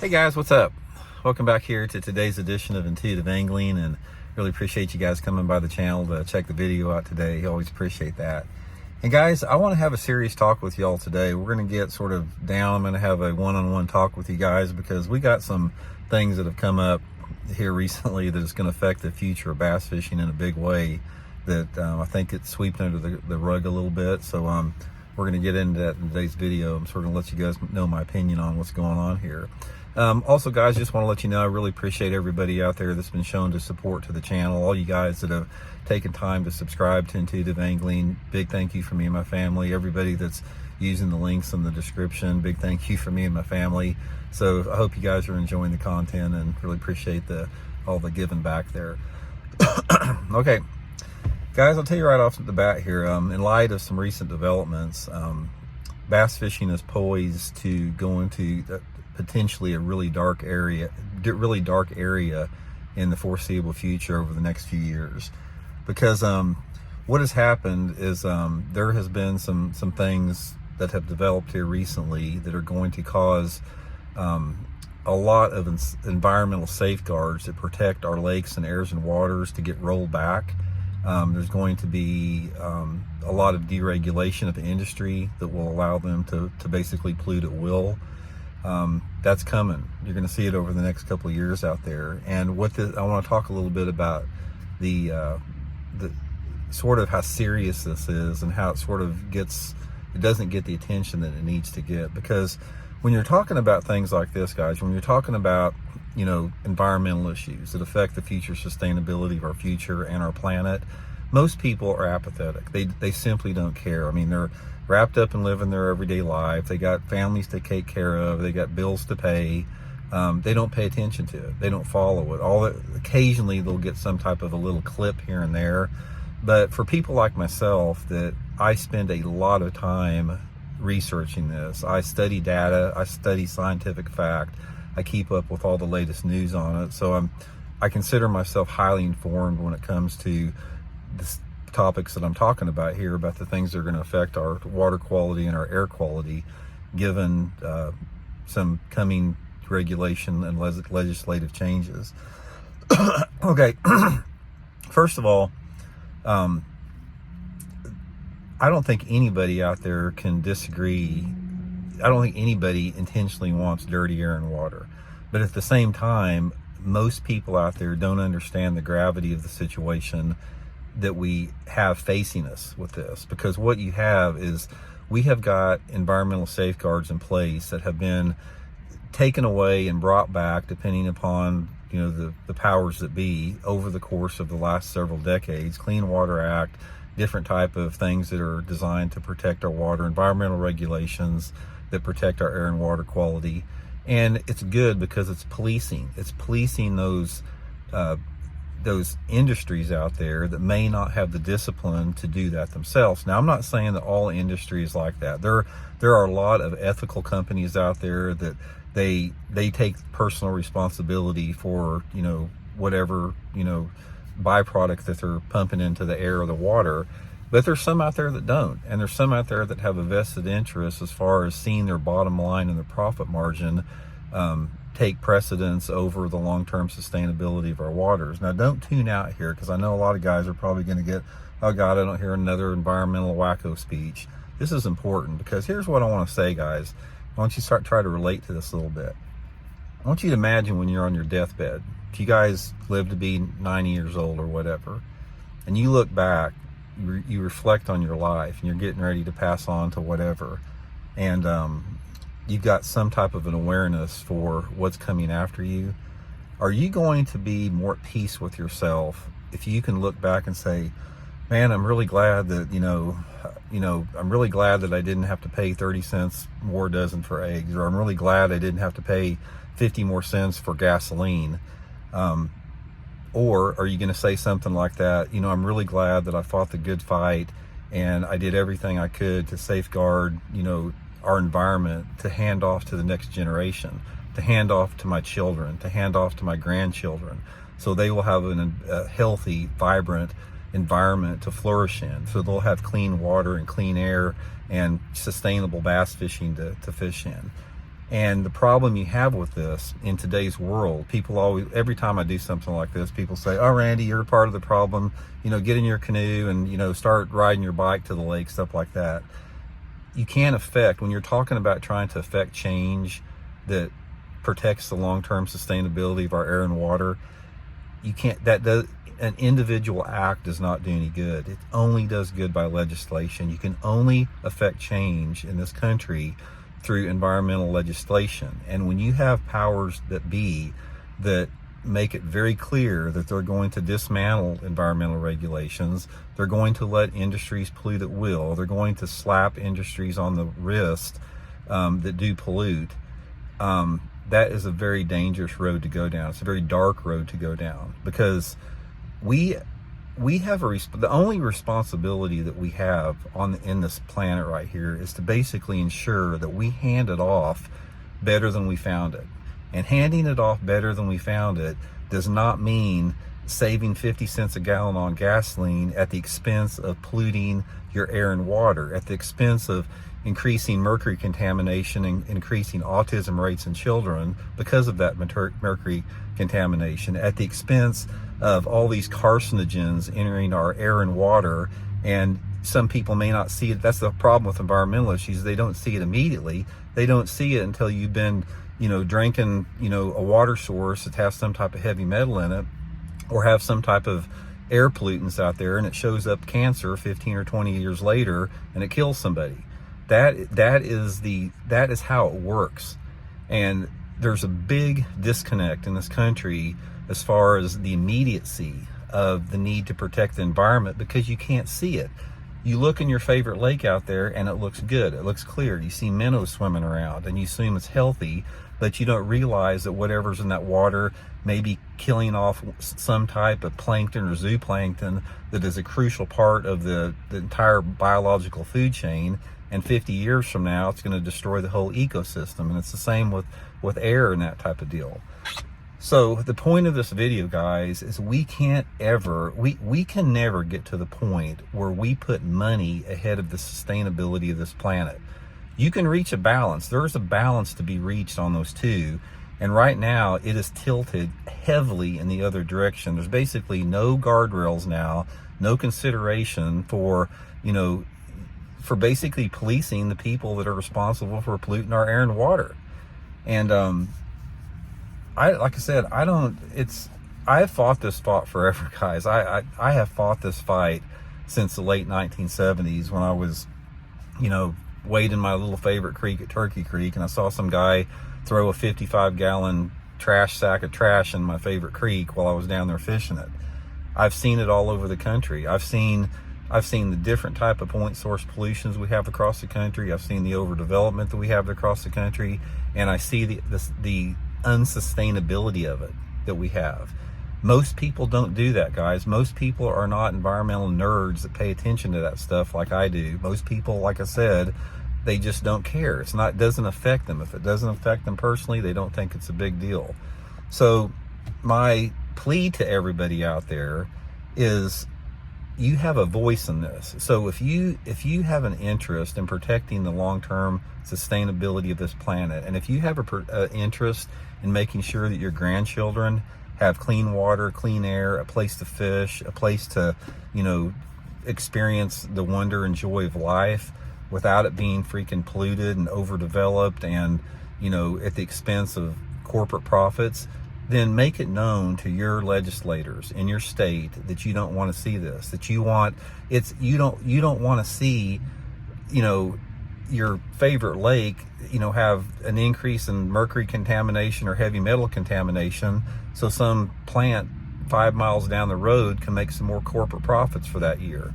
Hey guys, what's up? Welcome back here to today's edition of Intuitive Angling, and really appreciate you guys coming by the channel to check the video out today. Always appreciate that. And guys, I want to have a serious talk with y'all today. We're going to get sort of down. I'm going to have a one-on-one talk with you guys because we got some things that have come up here recently that is going to affect the future of bass fishing in a big way that I think it's sweeping under the rug a little bit. So we're going to get into that in today's video. I'm sort of going to let you guys know my opinion on what's going on here. Also, guys, just want to let you know I really appreciate everybody out there that's been shown to support to the channel. All you guys that have taken time to subscribe to Intuitive Angling, big thank you for me and my family. Everybody that's using the links in the description, big thank you for me and my family. So I hope you guys are enjoying the content and really appreciate all the giving back there. Okay, guys, I'll tell you right off the bat here, in light of some recent developments, bass fishing is poised to go into potentially a really dark area in the foreseeable future over the next few years, because what has happened is there has been some things that have developed here recently that are going to cause a lot of environmental safeguards that protect our lakes and airs and waters to get rolled back. There's going to be a lot of deregulation of the industry that will allow them to basically pollute at will. That's coming. You're going to see it over the next couple of years out there. And I want to talk a little bit about the sort of how serious this is and how it sort of doesn't get the attention that it needs to get. Because when you're talking about things like this, guys, when you're talking about, environmental issues that affect the future sustainability of our future and our planet, most people are apathetic. They simply don't care. I mean, they're wrapped up in living their everyday life. They got families to take care of. They got bills to pay. They don't pay attention to it. They don't follow it. Occasionally they'll get some type of a little clip here and there. But for people like myself, that I spend a lot of time researching this. I study data. I study scientific fact. I keep up with all the latest news on it. So I consider myself highly informed when it comes to this topics that I'm talking about here, about the things that are going to affect our water quality and our air quality, given some coming regulation and legislative changes. Okay, first of all, I don't think anybody out there can disagree. I don't think anybody intentionally wants dirty air and water, but at the same time, most people out there don't understand the gravity of the situation that we have facing us with this. Because what you have is, we have got environmental safeguards in place that have been taken away and brought back depending upon the powers that be over the course of the last several decades. Clean Water Act, different type of things that are designed to protect our water, environmental regulations that protect our air and water quality. And it's good because it's policing those industries out there that may not have the discipline to do that themselves. Now, I'm not saying that all industry is like that. There are a lot of ethical companies out there that they take personal responsibility for whatever byproduct that they're pumping into the air or the water. But there's some out there that don't, and there's some out there that have a vested interest as far as seeing their bottom line and their profit margin take precedence over the long-term sustainability of our waters. Now, don't tune out here, because I know a lot of guys are probably going to get, oh God, I don't hear another environmental wacko speech. This is important, because here's what I want to say, guys. I want you to try to relate to this a little bit. I want you to imagine when you're on your deathbed. If you guys live to be 90 years old or whatever, and you look back, you reflect on your life, and you're getting ready to pass on to whatever, and you've got some type of an awareness for what's coming after you. Are you going to be more at peace with yourself if you can look back and say, man, I'm really glad that, I'm really glad that I didn't have to pay 30 cents more a dozen for eggs, or I'm really glad I didn't have to pay 50 more cents for gasoline? Or are you going to say something like that, I'm really glad that I fought the good fight and I did everything I could to safeguard, our environment, to hand off to the next generation, to hand off to my children, to hand off to my grandchildren, so they will have a healthy, vibrant environment to flourish in. So they'll have clean water and clean air and sustainable bass fishing to fish in. And the problem you have with this in today's world, people always, every time I do something like this, people say, oh, Randy, you're part of the problem. Get in your canoe and, start riding your bike to the lake, stuff like that. You can't affect, when you're talking about trying to affect change that protects the long-term sustainability of our air and water, you can't, an individual act does not do any good. It only does good by legislation. You can only affect change in this country through environmental legislation. And when you have powers that be that make it very clear that they're going to dismantle environmental regulations, they're going to let industries pollute at will, they're going to slap industries on the wrist that do pollute, that is a very dangerous road to go down. It's a very dark road to go down, because we have the only responsibility that we have in this planet right here is to basically ensure that we hand it off better than we found it. And handing it off better than we found it does not mean saving 50 cents a gallon on gasoline at the expense of polluting your air and water, at the expense of increasing mercury contamination and increasing autism rates in children because of that mercury contamination, at the expense of all these carcinogens entering our air and water. And some people may not see it. That's the problem with environmental issues. They don't see it immediately. They don't see it until you've been, drinking, a water source that has some type of heavy metal in it, or have some type of air pollutants out there, and it shows up cancer 15 or 20 years later and it kills somebody. That is how it works. And there's a big disconnect in this country as far as the immediacy of the need to protect the environment, because you can't see it. You look in your favorite lake out there and it looks good, it looks clear, you see minnows swimming around and you assume it's healthy, but you don't realize that whatever's in that water may be killing off some type of plankton or zooplankton that is a crucial part of the entire biological food chain. And 50 years from now, it's going to destroy the whole ecosystem. And it's the same with air and that type of deal. So the point of this video, guys, is we can never get to the point where we put money ahead of the sustainability of this planet. You can reach a balance. There's a balance to be reached on those two. And right now it is tilted heavily in the other direction. There's basically no guardrails now, no consideration for basically policing the people that are responsible for polluting our air and water. And I have fought this fight forever, guys. I have fought this fight since the late 1970s when I was, wading my little favorite creek at Turkey Creek, and I saw some guy throw a 55-gallon trash sack of trash in my favorite creek while I was down there fishing it. I've seen it all over the country. I've seen the different type of point source pollutions we have across the country. I've seen the overdevelopment that we have across the country, and I see the unsustainability of it that we have. Most people don't do that, guys. Most people are not environmental nerds that pay attention to that stuff like I do. Most people, like I said, they just don't care. It doesn't affect them. If it doesn't affect them personally, they don't think it's a big deal. So my plea to everybody out there is, you have a voice in this. So if you have an interest in protecting the long-term sustainability of this planet, and if you have an interest in making sure that your grandchildren have clean water, clean air, a place to fish, a place to, experience the wonder and joy of life without it being freaking polluted and overdeveloped and, at the expense of corporate profits, then make it known to your legislators in your state that you don't want to see this, that you don't want to see, your favorite lake, have an increase in mercury contamination or heavy metal contamination, so some plant 5 miles down the road can make some more corporate profits for that year.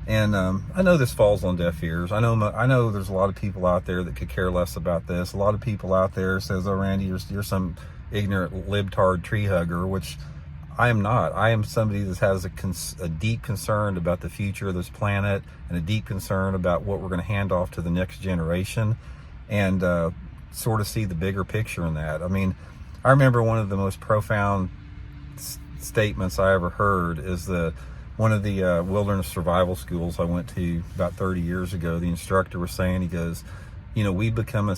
And I know this falls on deaf ears. I know there's a lot of people out there that could care less about this. A lot of people out there says, "Oh, Randy, you're some ignorant libtard tree hugger," which I am not. I am somebody that has a deep concern about the future of this planet and a deep concern about what we're going to hand off to the next generation, and sort of see the bigger picture in that. I mean, I remember one of the most profound statements I ever heard is that one of the wilderness survival schools I went to about 30 years ago, the instructor was saying, he goes, we become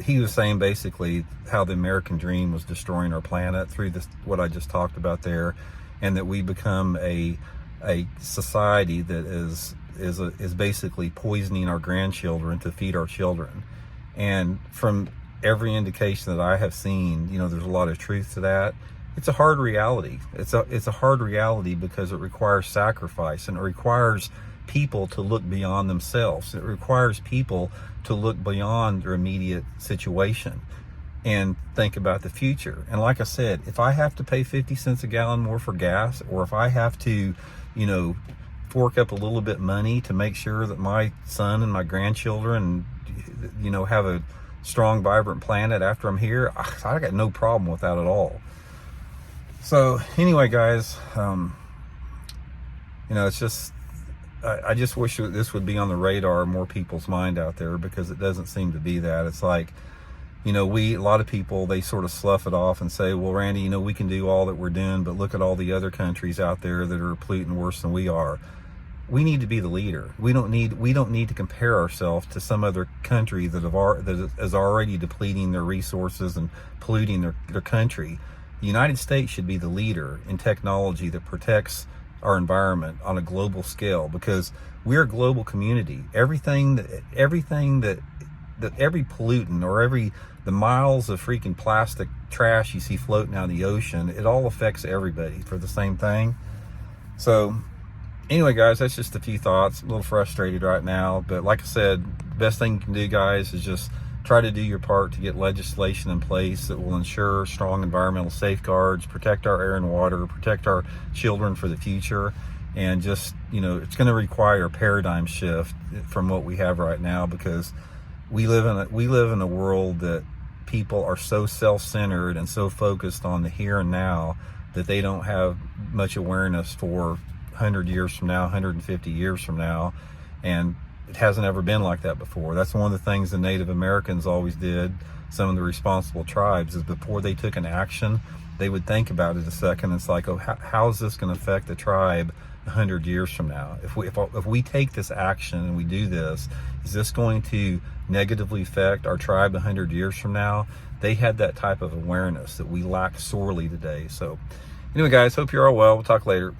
he was saying basically how the American dream was destroying our planet through this, what I just talked about there, and that we become a society that is basically poisoning our grandchildren to feed our children. And from every indication that I have seen, there's a lot of truth to that. It's a hard reality. It's a hard reality because it requires sacrifice, and it requires people to look beyond themselves. It requires people to look beyond their immediate situation and think about the future. And like I said, if I have to pay 50 cents a gallon more for gas, or if I have to, fork up a little bit money to make sure that my son and my grandchildren, have a strong, vibrant planet after I'm here, I got no problem with that at all. So anyway, guys, it's just, I just wish that this would be on the radar of more people's mind out there, because it doesn't seem to be that. It's like, a lot of people, they sort of slough it off and say, well, Randy, we can do all that we're doing, but look at all the other countries out there that are polluting worse than we are. We need to be the leader. We don't need to compare ourselves to some other country that is already depleting their resources and polluting their country. The United States should be the leader in technology that protects our environment on a global scale, because we're a global community. Everything that every pollutant, or the miles of freaking plastic trash you see floating out in the ocean, it all affects everybody for the same thing. So anyway, guys, that's just a few thoughts. I'm a little frustrated right now, but like I said, the best thing you can do, guys, is just try to do your part to get legislation in place that will ensure strong environmental safeguards, protect our air and water, protect our children for the future. And just, it's going to require a paradigm shift from what we have right now, because we live in a world that people are so self-centered and so focused on the here and now that they don't have much awareness for 100 years from now, 150 years from now. And it hasn't ever been like that before. That's one of the things the Native Americans always did. Some of the responsible tribes, is before they took an action, they would think about it a second. It's like, oh, how is this going to affect the tribe 100 years from now? If we take this action and we do this, is this going to negatively affect our tribe 100 years from now? They had that type of awareness that we lack sorely today. So anyway, guys, hope you're all well. We'll talk later.